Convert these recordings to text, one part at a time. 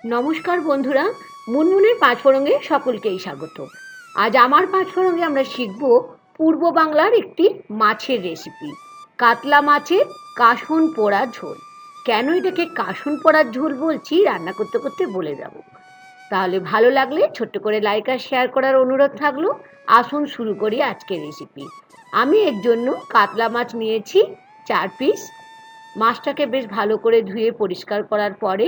নমস্কার বন্ধুরা, মুনমুনের পাঁচফোড়নে সকলকেই স্বাগত। আজ আমার পাঁচফোড়নে আমরা শিখব পূর্ব বাংলার একটি মাছের রেসিপি, কাতলা মাছের কাসুন পোড়া ঝোল। কেন এটাকে কাসুন পোড়ার ঝোল বলছি রান্না করতে করতে বলে যাব। তাহলে ভালো লাগলে ছোট্ট করে লাইক আর শেয়ার করার অনুরোধ থাকলো। আসুন শুরু করি আজকের রেসিপি। আমি এর জন্য কাতলা মাছ নিয়েছি 4 পিস। মাছটাকে বেশ ভালো করে ধুয়ে পরিষ্কার করার পরে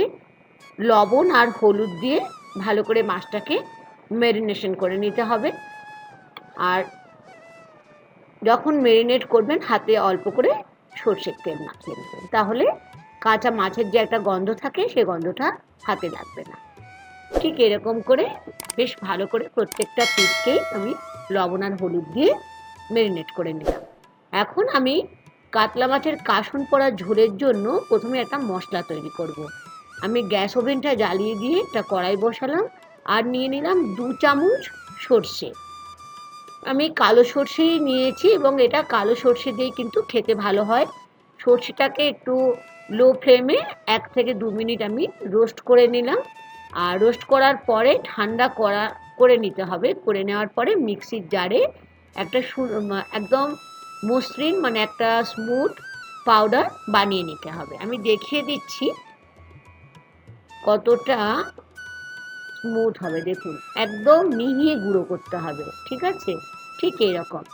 লবণ আর হলুদ দিয়ে ভালো করে মাছটাকে ম্যারিনেশন করে নিতে হবে। আর যখন ম্যারিনেট করবেন হাতে অল্প করে সর্ষের তেল মাখিয়ে নেবেন, তাহলে কাঁচা মাছের যে একটা গন্ধ থাকে সেই গন্ধটা হাতে লাগবে না। ঠিক এরকম করে বেশ ভালো করে প্রত্যেকটা পিসকেই আমি লবণ আর হলুদ দিয়ে ম্যারিনেট করে নিলাম। এখন আমি কাতলা মাছের কাসুন পোড়া ঝোলের জন্য প্রথমে একটা মশলা তৈরি করব। আমি গ্যাস ওভেনটা জ্বালিয়ে দিয়ে একটা কড়াই বসালাম আর নিয়ে নিলাম 2 চামচ সর্ষে। আমি কালো সর্ষেই নিয়েছি এবং এটা কালো সর্ষে দিয়েই কিন্তু খেতে ভালো হয়। সর্ষেটাকে একটু লো ফ্লেমে 1 থেকে 2 মিনিট আমি রোস্ট করে নিলাম। আর রোস্ট করার পরে ঠান্ডা করে নিতে হবে। করে নেওয়ার পরে মিক্সির জারে একটা একদম মসৃণ মানে একটা স্মুথ পাউডার বানিয়ে নিতে হবে। আমি দেখিয়ে দিচ্ছি কতটা স্মুথ হবে, দেখুন একদম মিহি গুঁড়ো করতে হবে, ঠিক আছে? ঠিক এইরকম।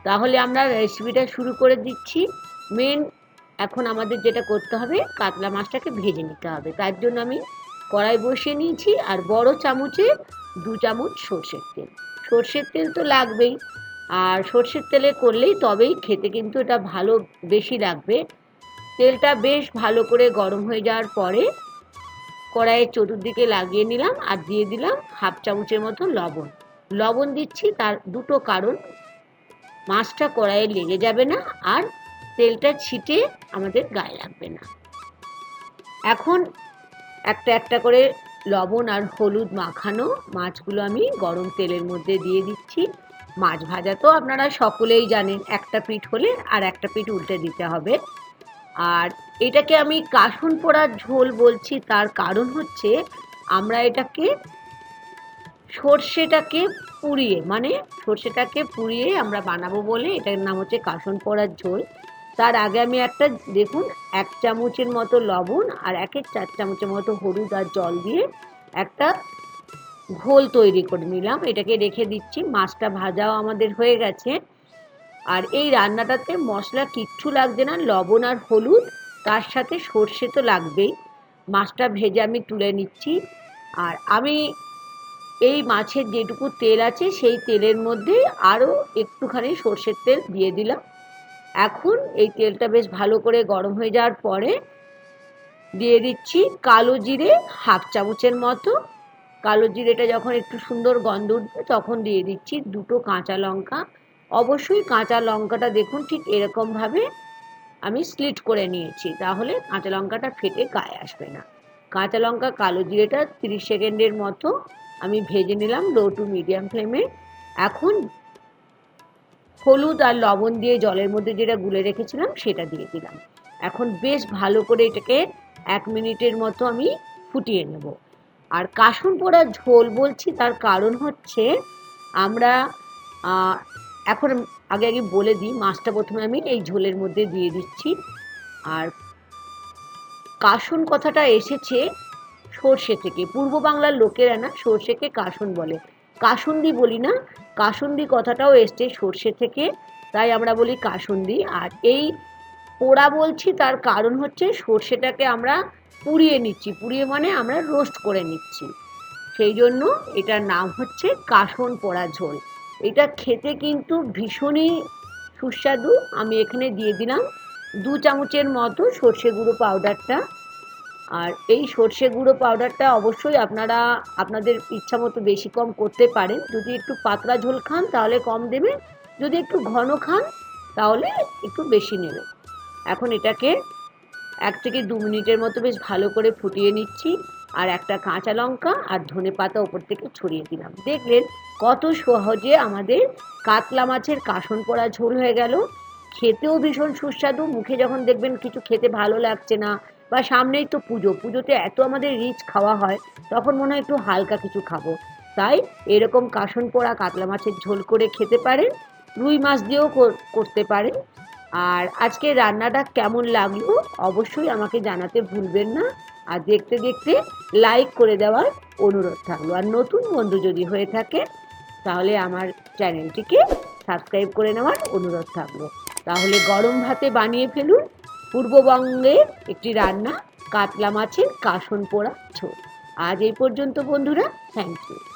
তাহলে আমরা রেসিপিটা শুরু করে দিচ্ছি। মেন এখন আমাদের যেটা করতে হবে, কাতলা মাছটাকে ভেজে নিতে হবে। তার জন্য আমি কড়াই বসিয়ে নিয়েছি আর বড় চামচে 2 চামচ সর্ষের তেল। সর্ষের তেল তো লাগবেই, আর সর্ষের তেলে করলেই তবেই খেতে কিন্তু এটা ভালো বেশি লাগবে। তেলটা বেশ ভালো করে গরম হয়ে যাওয়ার পরে কড়াইয়ের চতুর্দিকে লাগিয়ে নিলাম আর দিয়ে দিলাম 1/2 চামচের মতো লবণ। লবণ দিচ্ছি তার দুটো কারণ, মাছটা কড়াইয়ে লেগে যাবে না আর তেলটা ছিটে আমাদের গায়ে লাগবে না। এখন একটা একটা করে লবণ আর হলুদ মাখানো মাছগুলো আমি গরম তেলের মধ্যে দিয়ে দিচ্ছি। মাছ ভাজা তো আপনারা সকলেই জানেন, একটা পিঠ হলে আর একটা পিঠ উল্টে দিতে হবে। আর এটাকে আমি কাসুন পোড়ার ঝোল বলছি, তার কারণ হচ্ছে আমরা এটাকে সর্ষেটাকে পুড়িয়ে আমরা বানাবো বলে এটার নাম হচ্ছে কাসুন পোড়ার ঝোল। তার আগে আমি একটা দেখুন 1 চামচের মতো লবণ আর 4 চামচের মতো হলুদ আর জল দিয়ে একটা ঘোল তৈরি করে নিলাম। এটাকে রেখে দিচ্ছি। মাছটা ভাজাও আমাদের হয়ে গেছে। আর এই রান্নাটাতে মশলা কিচ্ছু লাগছে না, লবণ আর হলুদ, তার সাথে সর্ষে তো লাগবেই। মাছটা ভেজে আমি তুলে নিচ্ছি। আর আমি এই মাছের যেটুকু তেল আছে সেই তেলের মধ্যে আরও একটুখানি সর্ষের তেল দিয়ে দিলাম। এখন এই তেলটা বেশ ভালো করে গরম হয়ে যাওয়ার পরে দিয়ে দিচ্ছি কালো জিরে 1/2 চামচের মতো। কালো জিরেটা যখন একটু সুন্দর গন্ধ উঠবে তখন দিয়ে দিচ্ছি 2টো কাঁচা লঙ্কা। অবশ্যই কাঁচা লঙ্কাটা দেখুন ঠিক এরকমভাবে আমি স্লিট করে নিয়েছি, তাহলে কাঁচা লঙ্কাটা ফেটে গায়ে আসবে না। কাঁচা লঙ্কা কালো জিরেটা 30 সেকেন্ডের মতো আমি ভেজে নিলাম লো টু মিডিয়াম ফ্লেমে। এখন হলুদ আর লবণ দিয়ে জলের মধ্যে যেটা গুলে রেখেছিলাম সেটা দিয়ে দিলাম। এখন বেশ ভালো করে এটাকে 1 মিনিটের মতো আমি ফুটিয়ে নেব। আর কাসুন পোড়া ঝোল বলছি তার কারণ হচ্ছে আমরা এখন আগে বলে দিই, মাছটা প্রথমে আমি এই ঝোলের মধ্যে দিয়ে দিচ্ছি। আর কাসুন কথাটা এসেছে সর্ষে থেকে। পূর্ব বাংলার লোকেরা না সর্ষেকে কাসুন বলে, কাসুন্দি বলি না। কাসুন্দি কথাটাও এসছে সর্ষে থেকে, তাই আমরা বলি কাসুন্দি। আর এই পোড়া বলছি তার কারণ হচ্ছে সর্ষেটাকে আমরা পুড়িয়ে নিচ্ছি, পুড়িয়ে মানে আমরা রোস্ট করে নিচ্ছি, সেই জন্য এটার নাম হচ্ছে কাসুন পোড়া ঝোল। এটা খেতে কিন্তু ভীষণই সুস্বাদু। আমি এখানে দিয়ে দিলাম 2 চামচের মতো সর্ষে গুঁড়ো পাউডারটা। আর এই সর্ষে গুঁড়ো পাউডারটা অবশ্যই আপনারা আপনাদের ইচ্ছা মতো বেশি কম করতে পারেন। যদি একটু পাতলা ঝোল খান তাহলে কম দেবেন, যদি একটু ঘন খান তাহলে একটু বেশি নেবেন। এখন এটাকে 1 থেকে 2 মিনিটের মতো বেশ ভালো করে ফুটিয়ে নিচ্ছি। আর একটা কাঁচা লঙ্কা আর ধনেপাতা ওপর থেকে ছড়িয়ে দিলাম। দেখলেন কত সহজে আমাদের কাতলা মাছের কাসুন পোড়া ঝোল হয়ে গেল। খেতেও ভীষণ সুস্বাদু। মুখে যখন দেখবেন কিছু খেতে ভালো লাগছে না বা সামনেই তো পুজো, পুজোতে এত আমাদের রিচ খাওয়া হয়, তখন মনে হয় একটু হালকা কিছু খাবো। তাই এরকম কাসন পোড়া কাতলা মাছের ঝোল করে খেতে পারেন, রুই মাছ দিয়েও করতে পারেন। আর আজকে রান্নাটা কেমন লাগলো অবশ্যই আমাকে জানাতে ভুলবেন না। আর দেখতে দেখতে লাইক করে দেওয়ার অনুরোধ থাকলো। আর নতুন বন্ধু যদি হয়ে থাকে তাহলে আমার চ্যানেলটিকে সাবস্ক্রাইব করে নেওয়ার অনুরোধ থাকলো। তাহলে গরম ভাতে বানিয়ে ফেলুন পূর্ববঙ্গের একটি রান্না, কাতলা মাছের কাসন পোড়া ঝোল। আজ এই পর্যন্ত বন্ধুরা, থ্যাংক ইউ।